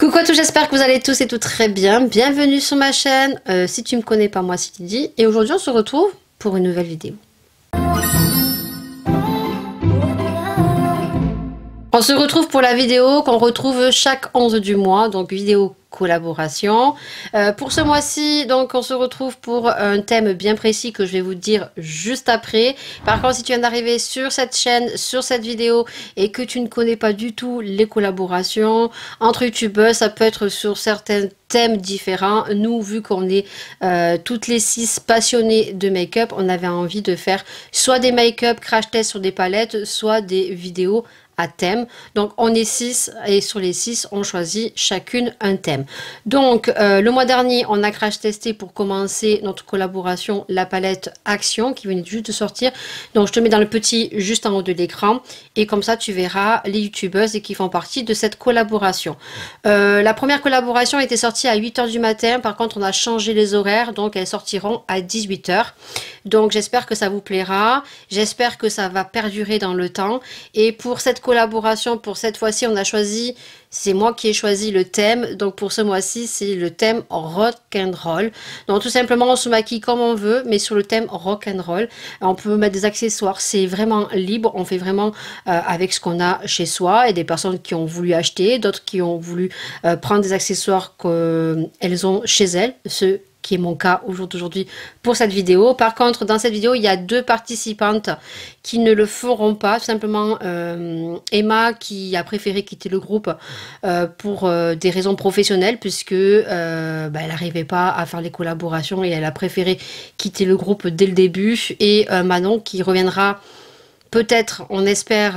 Coucou à tous, j'espère que vous allez tous et toutes très bien. Bienvenue sur ma chaîne. Si tu me connais pas, moi c'est Lydie. Et aujourd'hui on se retrouve pour une nouvelle vidéo. On se retrouve pour la vidéo qu'on retrouve chaque 11 du mois, donc vidéo collaboration. Pour ce mois-ci, donc on se retrouve pour un thème bien précis que je vais vous dire juste après. Par contre, si tu viens d'arriver sur cette chaîne, sur cette vidéo et que tu ne connais pas du tout les collaborations entre youtubeurs, ça peut être sur certains thèmes différents. Nous, vu qu'on est toutes les 6 passionnées de make-up, on avait envie de faire soit des make-up crash test sur des palettes, soit des vidéos à thème. Donc on est 6 et sur les 6 on choisit chacune un thème. Donc le mois dernier on a crash testé pour commencer notre collaboration la palette Action qui venait juste de sortir. Donc je te mets dans le petit juste en haut de l'écran et comme ça tu verras les youtubeuses et qui font partie de cette collaboration. La première collaboration était sortie à 8 h du matin, par contre on a changé les horaires, donc elles sortiront à 18 h. Donc j'espère que ça vous plaira, j'espère que ça va perdurer dans le temps. Et pour cette collaboration, pour cette fois-ci, on a choisi, c'est moi qui ai choisi le thème. Donc pour ce mois-ci, c'est le thème rock and roll. Donc tout simplement, on se maquille comme on veut, mais sur le thème rock and roll. On peut mettre des accessoires, c'est vraiment libre. On fait vraiment avec ce qu'on a chez soi. Et des personnes qui ont voulu acheter, d'autres qui ont voulu prendre des accessoires qu'elles ont chez elles. Ceux qui est mon cas au jour d'aujourd'hui pour cette vidéo. Par contre, dans cette vidéo, il y a 2 participantes qui ne le feront pas. Tout simplement, Emma qui a préféré quitter le groupe pour des raisons professionnelles, puisque elle n'arrivait pas à faire les collaborations et elle a préféré quitter le groupe dès le début. Et Manon qui reviendra peut-être, on espère,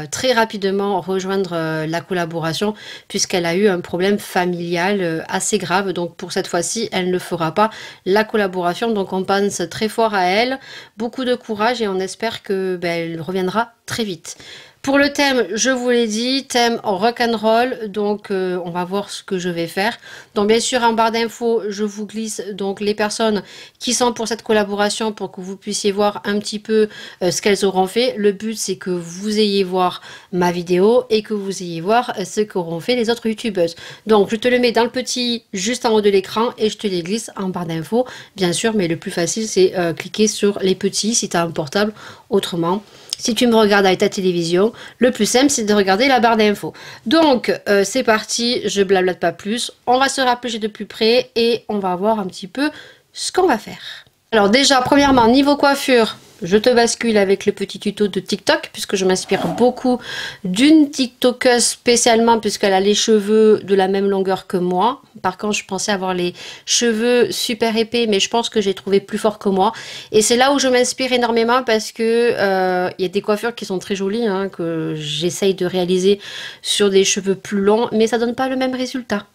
très rapidement rejoindre la collaboration puisqu'elle a eu un problème familial assez grave. Donc pour cette fois-ci, elle ne fera pas la collaboration. Donc on pense très fort à elle. Beaucoup de courage et on espère que elle reviendra très vite. Pour le thème, je vous l'ai dit, thème rock'n'roll, donc on va voir ce que je vais faire. Donc bien sûr en barre d'infos, je vous glisse donc les personnes qui sont pour cette collaboration pour que vous puissiez voir un petit peu ce qu'elles auront fait. Le but c'est que vous ayez voir ma vidéo et que vous ayez voir ce qu'auront fait les autres youtubeuses. Donc je te le mets dans le petit juste en haut de l'écran et je te les glisse en barre d'infos, bien sûr, mais le plus facile c'est cliquer sur les petits si tu as un portable. Autrement, si tu me regardes avec ta télévision, le plus simple c'est de regarder la barre d'infos. Donc c'est parti, je blablate pas plus, on va se rapprocher de plus près et on va voir un petit peu ce qu'on va faire. Alors déjà, premièrement, niveau coiffure, je te bascule avec le petit tuto de TikTok puisque je m'inspire beaucoup d'une TikTokeuse spécialement puisqu'elle a les cheveux de la même longueur que moi. Par contre, je pensais avoir les cheveux super épais, mais je pense que j'ai trouvé plus fort que moi. Et c'est là où je m'inspire énormément parce que y a des coiffures qui sont très jolies, hein, que j'essaye de réaliser sur des cheveux plus longs, mais ça donne pas le même résultat.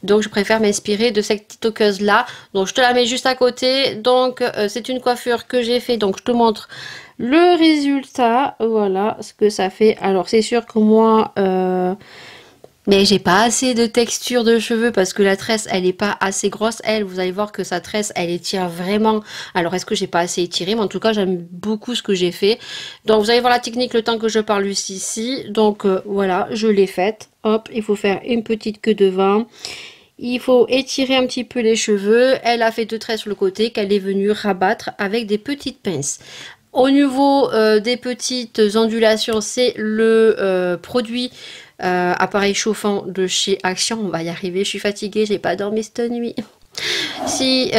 Donc je préfère m'inspirer de cette TikTokeuse là. Donc je te la mets juste à côté. Donc c'est une coiffure que j'ai fait. Donc je te montre le résultat. Voilà ce que ça fait. Alors c'est sûr que moi... mais j'ai pas assez de texture de cheveux parce que la tresse elle est pas assez grosse. Elle, vous allez voir que sa tresse elle étire vraiment. Alors est-ce que j'ai pas assez étiré? Mais en tout cas j'aime beaucoup ce que j'ai fait. Donc vous allez voir la technique le temps que je parle ici. Donc voilà, je l'ai faite. Hop, il faut faire une petite queue devant. Il faut étirer un petit peu les cheveux. Elle a fait 2 traits sur le côté qu'elle est venue rabattre avec des petites pinces. Au niveau des petites ondulations, c'est le produit appareil chauffant de chez Action. On va y arriver, je suis fatiguée, j'ai pas dormi cette nuit. Si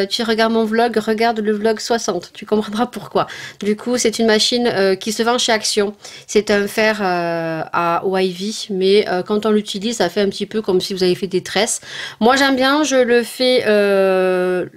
tu regardes mon vlog, regarde le vlog 60, tu comprendras pourquoi. Du coup, c'est une machine qui se vend chez Action. C'est un fer à Wavy, mais quand on l'utilise, ça fait un petit peu comme si vous avez fait des tresses. Moi, j'aime bien, je le fais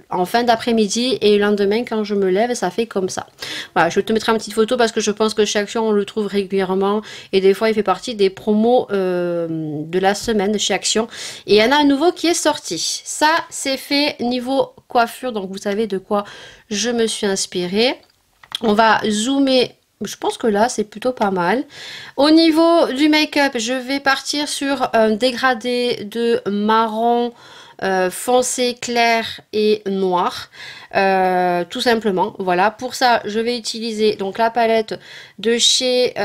en fin d'après-midi et le lendemain, quand je me lève, ça fait comme ça. Voilà, je te mettrai une petite photo parce que je pense que chez Action, on le trouve régulièrement et des fois, il fait partie des promos de la semaine chez Action. Et il y en a un nouveau qui est sorti. Ça, c'est fait niveau coiffure, donc vous savez de quoi je me suis inspirée. On va zoomer, je pense que là c'est plutôt pas mal. Au niveau du make-up, je vais partir sur un dégradé de marron foncé, clair et noir, tout simplement. Voilà, pour ça je vais utiliser donc la palette de chez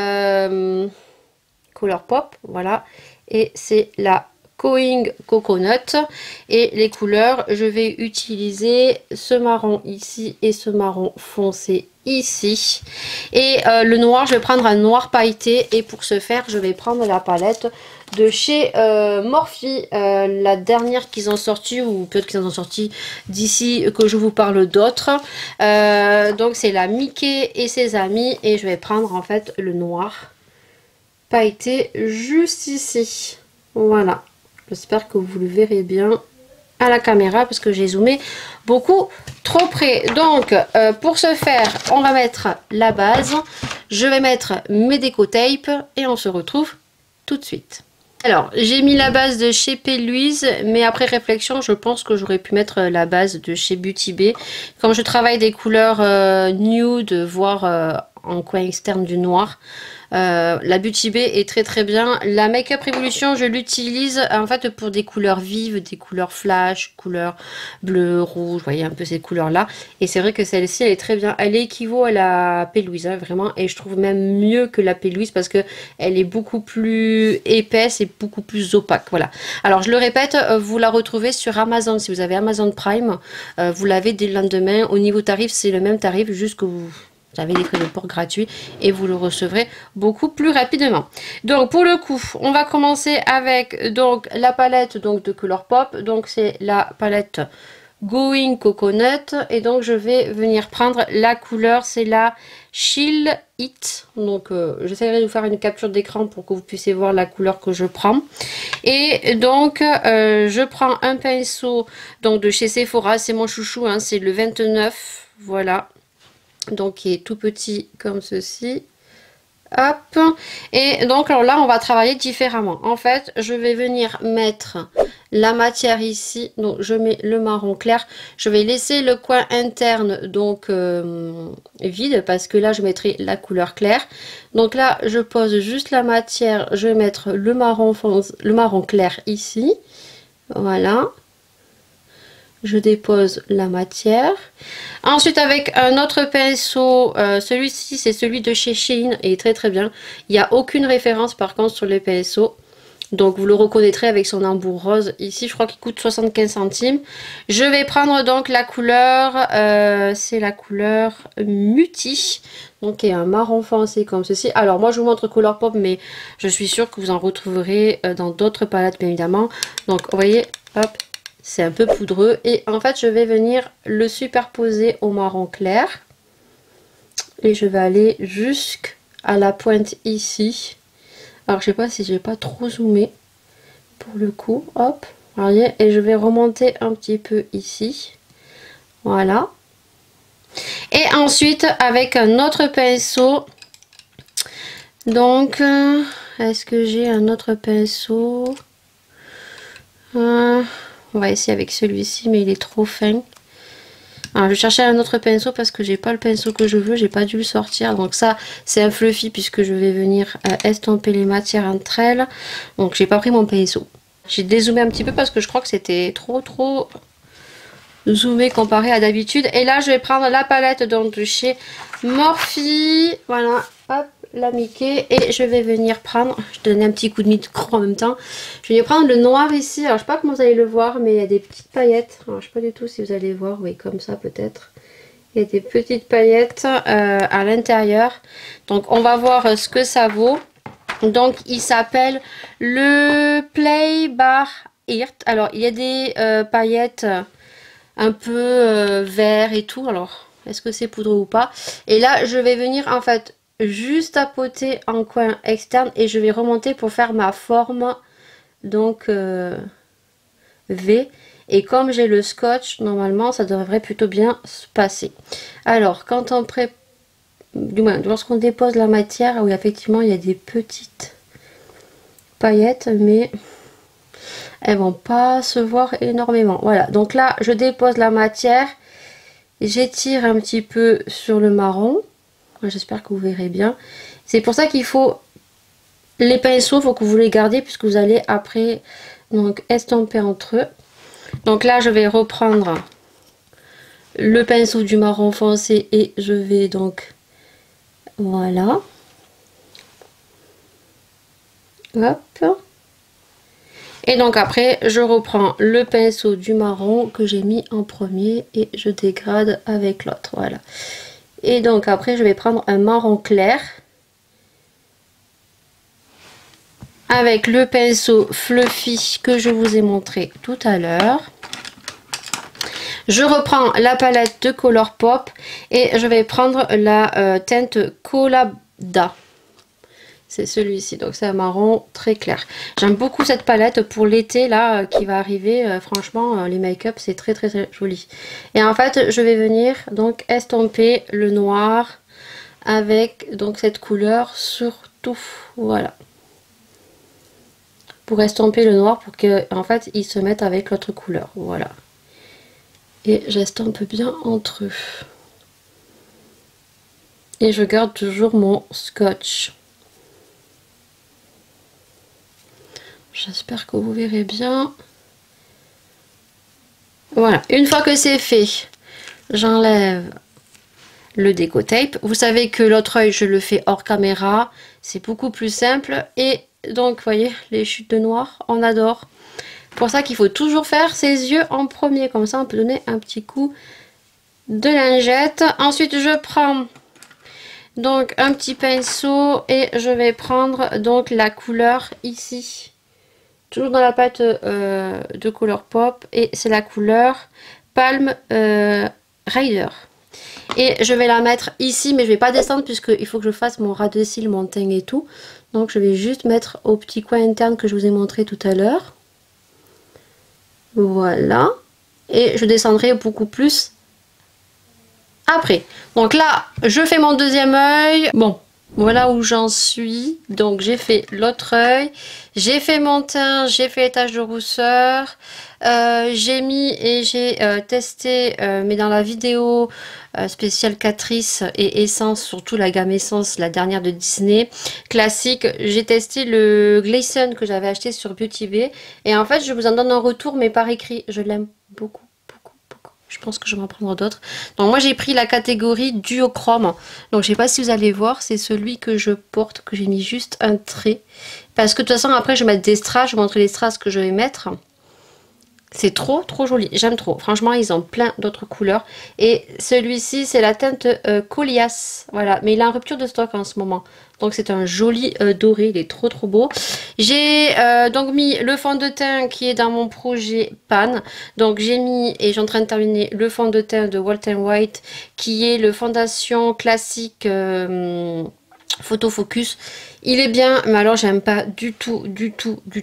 Colourpop, voilà, et c'est la Going Coconut. Et les couleurs, je vais utiliser ce marron ici et ce marron foncé ici. Et le noir, je vais prendre un noir pailleté. Et pour ce faire, je vais prendre la palette de chez Morphe, la dernière qu'ils ont sorti, ou peut-être qu'ils en ont sorti d'ici que je vous parle d'autres. Donc c'est la Mickey et ses amis. Et je vais prendre en fait le noir pailleté juste ici. Voilà. J'espère que vous le verrez bien à la caméra parce que j'ai zoomé beaucoup trop près. Donc pour ce faire, on va mettre la base. Je vais mettre mes déco tapes et on se retrouve tout de suite. Alors, j'ai mis la base de chez P. Louise, mais après réflexion, je pense que j'aurais pu mettre la base de chez Beauty Bay. Comme je travaille des couleurs nude, voire en coin externe du noir, la Beauty Bay est très très bien. La Make Up Revolution, je l'utilise en fait pour des couleurs vives, des couleurs flash, couleurs bleu, rouge, vous voyez un peu ces couleurs là. Et c'est vrai que celle-ci elle est très bien. Elle équivaut à la P. Louise, hein, vraiment, et je trouve même mieux que la P. Louise parce que elle est beaucoup plus épaisse et beaucoup plus opaque. Voilà. Alors je le répète, vous la retrouvez sur Amazon si vous avez Amazon Prime. Vous l'avez dès le lendemain. Au niveau tarif, c'est le même tarif, juste que vous avez des frais de port gratuits et vous le recevrez beaucoup plus rapidement. Donc pour le coup, on va commencer avec donc la palette donc de Colourpop. Donc c'est la palette Going Coconut et donc je vais venir prendre la couleur, c'est la Chill It. Donc j'essaierai de vous faire une capture d'écran pour que vous puissiez voir la couleur que je prends. Et donc je prends un pinceau donc de chez Sephora, c'est mon chouchou, hein, c'est le 29, voilà. Donc qui est tout petit comme ceci. Hop. Et donc alors là on va travailler différemment. En fait je vais venir mettre la matière ici. Donc je mets le marron clair. Je vais laisser le coin interne donc vide parce que là je mettrai la couleur claire. Donc là je pose juste la matière. Je vais mettre le marron clair ici. Voilà. Je dépose la matière. Ensuite avec un autre pinceau, celui-ci c'est celui de chez Shein et très très bien. Il n'y a aucune référence par contre sur les pinceaux. Donc vous le reconnaîtrez avec son embout rose. Ici je crois qu'il coûte 75 centimes. Je vais prendre donc la couleur, c'est la couleur Muti. Donc qui est un marron foncé comme ceci. Alors moi je vous montre Colourpop mais je suis sûre que vous en retrouverez dans d'autres palettes bien évidemment. Donc vous voyez, hop. C'est un peu poudreux et en fait je vais venir le superposer au marron clair et je vais aller jusqu'à la pointe ici. Alors je sais pas si j'ai pas trop zoomé pour le coup, hop, voyez, et je vais remonter un petit peu ici, voilà. Et ensuite avec un autre pinceau, donc est-ce que j'ai un autre pinceau? On va essayer avec celui-ci, mais il est trop fin. Alors, je cherchais un autre pinceau parce que j'ai pas le pinceau que je veux. J'ai pas dû le sortir. Donc ça, c'est un fluffy puisque je vais venir estomper les matières entre elles. Donc, j'ai pas pris mon pinceau. J'ai dézoomé un petit peu parce que je crois que c'était trop zoomé comparé à d'habitude. Et là, je vais prendre la palette donc de chez Morphe. Voilà, hop. La Mickey et je vais venir prendre, je te donne un petit coup de micro en même temps, je vais prendre le noir ici. Alors je sais pas comment vous allez le voir mais il y a des petites paillettes, alors je sais pas du tout si vous allez voir, oui comme ça peut-être, il y a des petites paillettes à l'intérieur, donc on va voir ce que ça vaut. Donc il s'appelle le Play Bar Heart. Alors il y a des paillettes un peu vert et tout, alors est-ce que c'est poudreux ou pas, et là je vais venir en fait juste tapoter en coin externe et je vais remonter pour faire ma forme donc V, et comme j'ai le scotch normalement ça devrait plutôt bien se passer. Alors quand on du moins lorsqu'on dépose la matière, oui effectivement il y a des petites paillettes mais elles vont pas se voir énormément. Voilà, donc là je dépose la matière, j'étire un petit peu sur le marron. J'espère que vous verrez bien. C'est pour ça qu'il faut les pinceaux, il faut que vous les gardiez puisque vous allez après donc estomper entre eux. Donc là je vais reprendre le pinceau du marron foncé et je vais donc voilà, hop, Et donc après, je reprends le pinceau du marron que j'ai mis en premier et je dégrade avec l'autre. Voilà. Et donc après, je vais prendre un marron clair avec le pinceau Fluffy que je vous ai montré tout à l'heure. Je reprends la palette de Colourpop et je vais prendre la teinte Collada. C'est celui-ci, donc c'est un marron très clair. J'aime beaucoup cette palette pour l'été là qui va arriver. Franchement, les make-up c'est très joli. Et en fait, je vais venir donc estomper le noir avec donc cette couleur sur tout. Voilà. Pour estomper le noir pour que en fait ils se mettent avec l'autre couleur. Voilà. Et j'estompe bien entre eux. Et je garde toujours mon scotch. J'espère que vous verrez bien. Voilà, une fois que c'est fait, j'enlève le déco tape. Vous savez que l'autre œil, je le fais hors caméra. C'est beaucoup plus simple. Et donc, vous voyez, les chutes de noir, on adore. Pour ça qu'il faut toujours faire ses yeux en premier. Comme ça, on peut donner un petit coup de lingette. Ensuite, je prends donc un petit pinceau et je vais prendre donc la couleur ici. Toujours dans la pâte de Colourpop et c'est la couleur Palm Rider. Et je vais la mettre ici, mais je vais pas descendre puisqu'il faut que je fasse mon ras de cils, mon teint et tout. Donc je vais juste mettre au petit coin interne que je vous ai montré tout à l'heure. Voilà. Et je descendrai beaucoup plus après. Donc là, je fais mon deuxième œil. Bon. Voilà où j'en suis. Donc j'ai fait l'autre œil, j'ai fait mon teint, j'ai fait les taches de rousseur, j'ai mis et j'ai testé, mais dans la vidéo spéciale Catrice et Essence, surtout la gamme Essence, la dernière de Disney, classique, j'ai testé le Glayson que j'avais acheté sur Beauty Bay. Et en fait je vous en donne un retour mais par écrit, je l'aime beaucoup. Je pense que je vais en prendre d'autres. Donc moi j'ai pris la catégorie duochrome. Donc je sais pas si vous allez voir, c'est celui que je porte, que j'ai mis juste un trait. Parce que de toute façon après je vais mettre des strass, je vais vous montrer les strass que je vais mettre. C'est trop joli, j'aime trop. Franchement ils ont plein d'autres couleurs. Et celui-ci c'est la teinte Colias. Voilà, mais il est en rupture de stock en ce moment. Donc c'est un joli doré, il est trop beau. J'ai donc mis le fond de teint qui est dans mon projet Pan. Donc j'ai mis, et je suis en train de terminer, le fond de teint de Walt n White qui est le fondation classique Photo Focus. Il est bien, mais alors j'aime pas du tout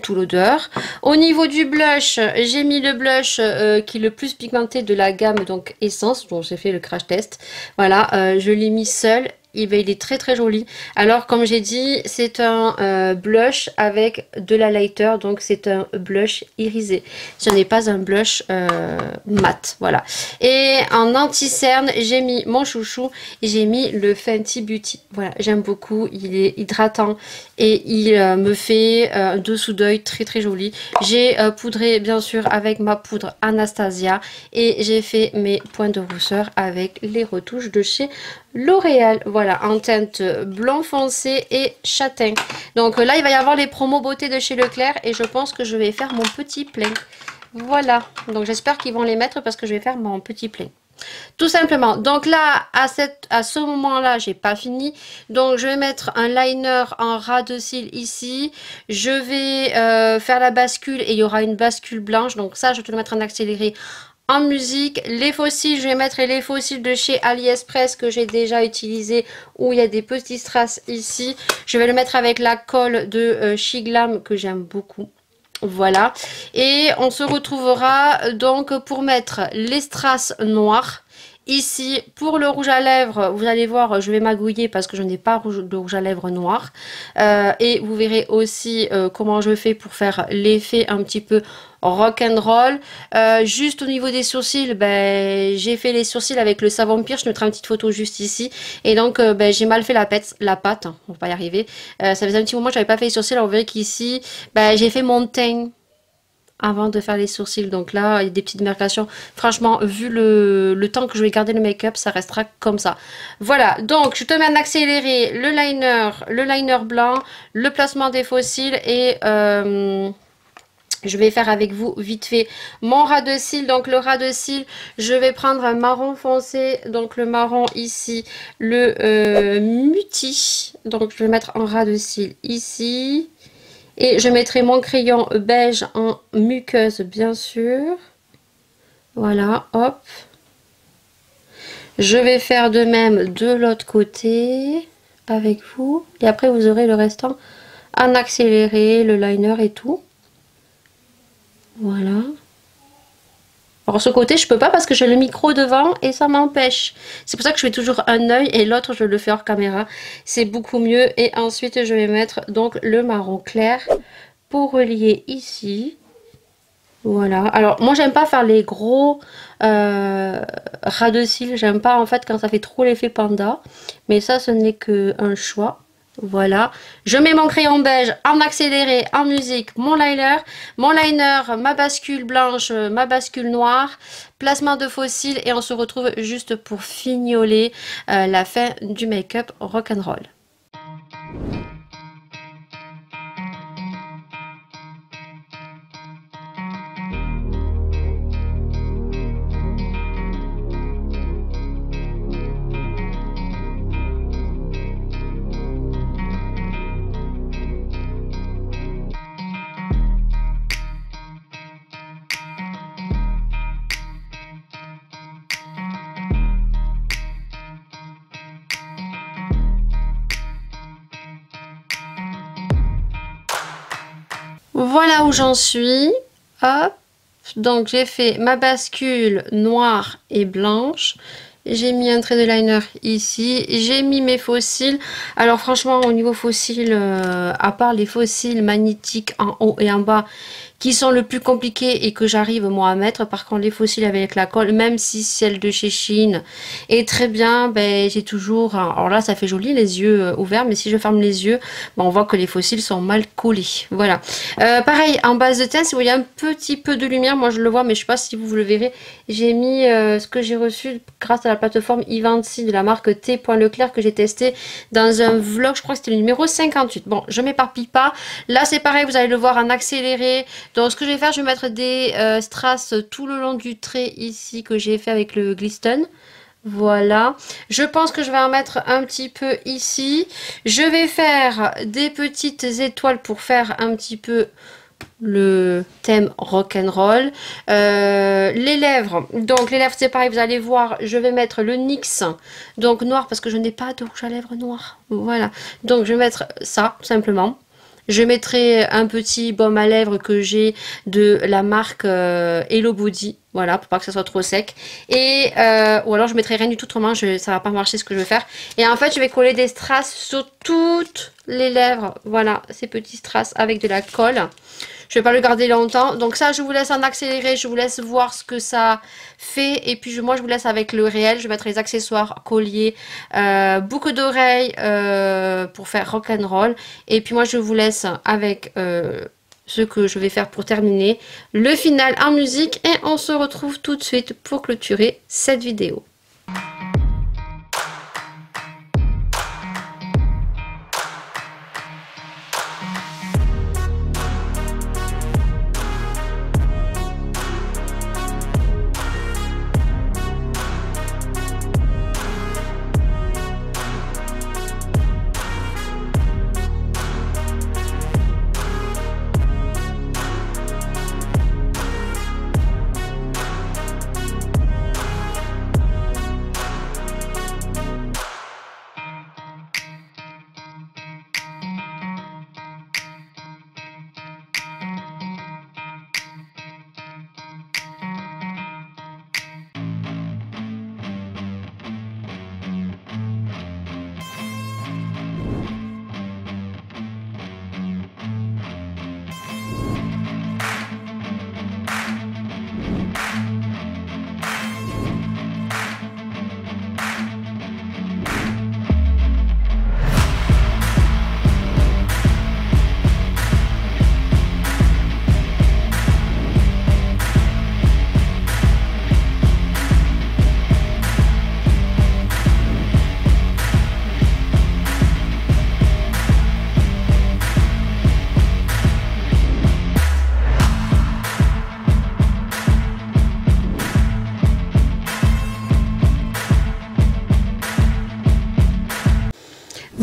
l'odeur. Au niveau du blush, j'ai mis le blush qui est le plus pigmenté de la gamme, donc Essence, dont j'ai fait le crash test. Voilà, je l'ai mis seul. Il est très joli. Alors comme j'ai dit, c'est un blush avec de la lighter, donc c'est un blush irisé. Ce n'est pas un blush mat, voilà. Et en anti-cerne, j'ai mis mon chouchou, j'ai mis le Fenty Beauty. Voilà, j'aime beaucoup, il est hydratant et il me fait un dessous d'œil très joli. J'ai poudré bien sûr avec ma poudre Anastasia et j'ai fait mes points de rousseur avec les retouches de chez L'Oréal, voilà, en teinte blanc foncé et châtain. Donc là, il va y avoir les promos beauté de chez Leclerc et je pense que je vais faire mon petit plein. Voilà, donc j'espère qu'ils vont les mettre parce que je vais faire mon petit plein. Tout simplement. Donc là, à ce moment-là, j'ai pas fini. Donc je vais mettre un liner en ras de cils ici. Je vais faire la bascule et il y aura une bascule blanche. Donc ça, je vais te le mettre en accéléré. En musique, les faux cils, je vais mettre les faux cils de chez AliExpress que j'ai déjà utilisé où il y a des petits strass ici. Je vais le mettre avec la colle de Shiglam que j'aime beaucoup. Voilà. Et on se retrouvera donc pour mettre les strass noirs. Ici, pour le rouge à lèvres, vous allez voir, je vais magouiller parce que je n'ai pas de rouge à lèvres noir. Et vous verrez aussi comment je fais pour faire l'effet un petit peu rock'n'roll. Juste au niveau des sourcils, ben, j'ai fait les sourcils avec le savon pire. Je mettrai une petite photo juste ici. Et donc, ben, j'ai mal fait la pâte. On va pas y arriver. Ça faisait un petit moment que j'avais pas fait les sourcils. Alors, vous verrez qu'ici, ben, j'ai fait mon teint avant de faire les sourcils. Donc là, il y a des petites marcations. Franchement, vu le temps que je vais garder le make-up, ça restera comme ça. Voilà, donc je te mets en accéléré le liner blanc, le placement des faux cils et Je vais faire avec vous vite fait mon ras de cils. Donc le ras de cils, je vais prendre un marron foncé. Donc le marron ici, le Muti. Donc je vais mettre un ras de cils ici. Et je mettrai mon crayon beige en muqueuse bien sûr. Voilà, hop. Je vais faire de même de l'autre côté avec vous. Et après vous aurez le restant en accéléré, le liner et tout. Voilà. Alors ce côté je peux pas parce que j'ai le micro devant et ça m'empêche. C'est pour ça que je fais toujours un œil et l'autre je le fais hors caméra. C'est beaucoup mieux. Et ensuite je vais mettre donc le marron clair pour relier ici. Voilà. Alors moi j'aime pas faire les gros ras de cils. J'aime pas en fait quand ça fait trop l'effet panda. Mais ça ce n'est qu'un choix. Voilà, je mets mon crayon beige en accéléré, en musique, mon liner, ma bascule blanche, ma bascule noire, placement de faux cils et on se retrouve juste pour fignoler la fin du make-up rock'n'roll. Voilà où j'en suis. Hop. Donc j'ai fait ma bascule noire et blanche. J'ai mis un trait de liner ici. J'ai mis mes faux cils. Alors franchement au niveau faux cils, à part les faux cils magnétiques en haut et en bas qui sont le plus compliqués et que j'arrive moi à mettre. Par contre les faux cils avec la colle, même si celle de chez Shein est très bien, ben j'ai toujours, alors là ça fait joli les yeux ouverts, mais si je ferme les yeux, ben, on voit que les faux cils sont mal collés. Voilà. Pareil en base de teint, si vous voyez un petit peu de lumière, moi je le vois mais je sais pas si vous le verrez, j'ai mis ce que j'ai reçu grâce à la plateforme Ivancy de la marque T.Leclerc que j'ai testé dans un vlog, je crois que c'était le numéro 58. Bon, je m'éparpille pas, là c'est pareil, vous allez le voir en accéléré. Donc ce que je vais faire, je vais mettre des strass tout le long du trait ici que j'ai fait avec le Glisten. Voilà, je pense que je vais en mettre un petit peu ici. Je vais faire des petites étoiles pour faire un petit peu le thème rock'n'roll. Les lèvres, donc les lèvres c'est pareil, vous allez voir, je vais mettre le NYX, donc noir parce que je n'ai pas de rouge à lèvres noir. Voilà, donc je vais mettre ça tout simplement. Je mettrai un petit baume à lèvres que j'ai de la marque Hello Body. Voilà, pour pas que ça soit trop sec. Et ou alors je mettrai rien du tout, autrement ça va pas marcher ce que je veux faire. Et en fait, je vais coller des strass sur toutes les lèvres. Voilà, ces petits strass avec de la colle. Je vais pas le garder longtemps. Donc ça, je vous laisse en accéléré. Je vous laisse voir ce que ça fait. Et puis moi, je vous laisse avec le réel. Je vais mettre les accessoires, colliers, boucles d'oreilles pour faire rock'n'roll. Et puis moi, je vous laisse avec ce que je vais faire pour terminer le final en musique. Et on se retrouve tout de suite pour clôturer cette vidéo.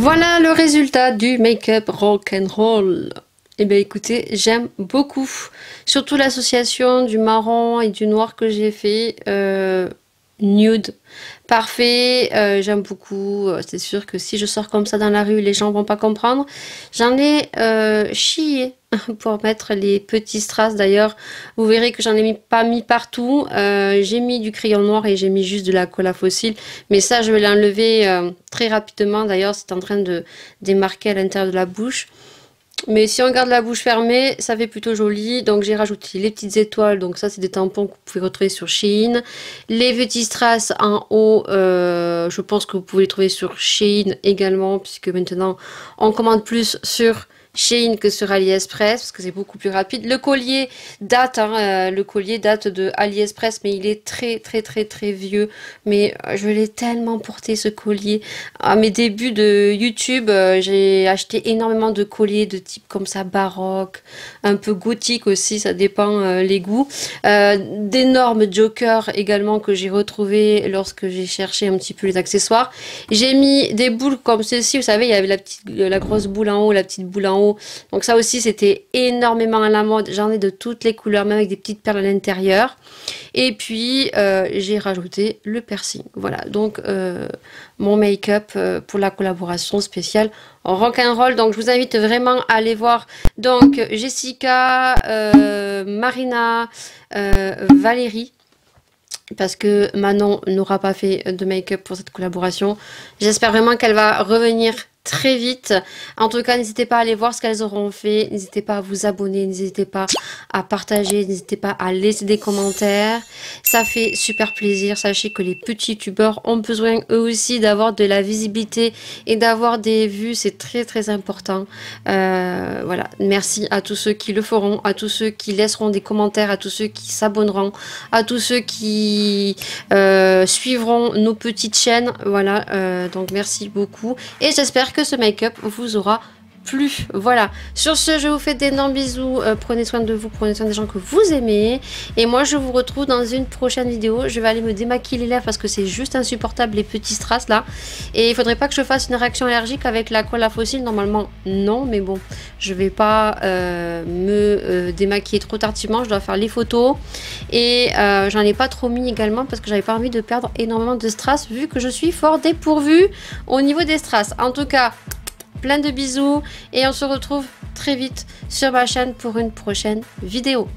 Voilà le résultat du make-up rock'n'roll. Eh bien écoutez, j'aime beaucoup. Surtout l'association du marron et du noir que j'ai fait. Nude. Parfait, j'aime beaucoup. C'est sûr que si je sors comme ça dans la rue, les gens vont pas comprendre. J'en ai chié pour mettre les petits strass. D'ailleurs, vous verrez que j'en ai pas mis partout. J'ai mis du crayon noir et j'ai mis juste de la colle à fossile. Mais ça, je vais l'enlever très rapidement. D'ailleurs, c'est en train de démarquer à l'intérieur de la bouche. Mais si on garde la bouche fermée, ça fait plutôt joli. Donc j'ai rajouté les petites étoiles. Donc ça, c'est des tampons que vous pouvez retrouver sur Shein. Les petits strass en haut, je pense que vous pouvez les trouver sur Shein également. Puisque maintenant, on commande plus sur Shein que sur AliExpress, parce que c'est beaucoup plus rapide. Le collier date, le collier date de AliExpress, mais il est très vieux. Mais je l'ai tellement porté, ce collier. À mes débuts de YouTube, j'ai acheté énormément de colliers de type comme ça, baroque, un peu gothique aussi, ça dépend les goûts. D'énormes jokers également que j'ai retrouvé lorsque j'ai cherché un petit peu les accessoires. J'ai mis des boules comme celle-ci, vous savez, il y avait la grosse boule en haut, la petite boule en haut. Donc ça aussi, c'était énormément à la mode. J'en ai de toutes les couleurs, même avec des petites perles à l'intérieur. Et puis, j'ai rajouté le piercing. Voilà, donc mon make-up pour la collaboration spéciale rock'n'roll. Donc, je vous invite vraiment à aller voir. Donc, Jessica, Marina, Valérie. Parce que Manon n'aura pas fait de make-up pour cette collaboration. J'espère vraiment qu'elle va revenir très vite. En tout cas, n'hésitez pas à aller voir ce qu'elles auront fait. N'hésitez pas à vous abonner. N'hésitez pas à partager. N'hésitez pas à laisser des commentaires. Ça fait super plaisir. Sachez que les petits youtubeurs ont besoin eux aussi d'avoir de la visibilité et d'avoir des vues. C'est très important. Voilà. Merci à tous ceux qui le feront, à tous ceux qui laisseront des commentaires, à tous ceux qui s'abonneront, à tous ceux qui suivront nos petites chaînes. Voilà. Donc merci beaucoup. Et j'espère que ce make-up vous aura plu. Voilà. Sur ce, je vous fais d'énormes bisous. Prenez soin de vous, prenez soin des gens que vous aimez. Et moi, je vous retrouve dans une prochaine vidéo. Je vais aller me démaquiller les lèvres parce que c'est juste insupportable, les petits strass là. Et il faudrait pas que je fasse une réaction allergique avec la colle à fossile. Normalement, non. Mais bon, je vais pas me démaquiller trop tardivement. Je dois faire les photos. Et j'en ai pas trop mis également parce que j'avais pas envie de perdre énormément de strass vu que je suis fort dépourvue au niveau des strass. En tout cas, plein de bisous et on se retrouve très vite sur ma chaîne pour une prochaine vidéo.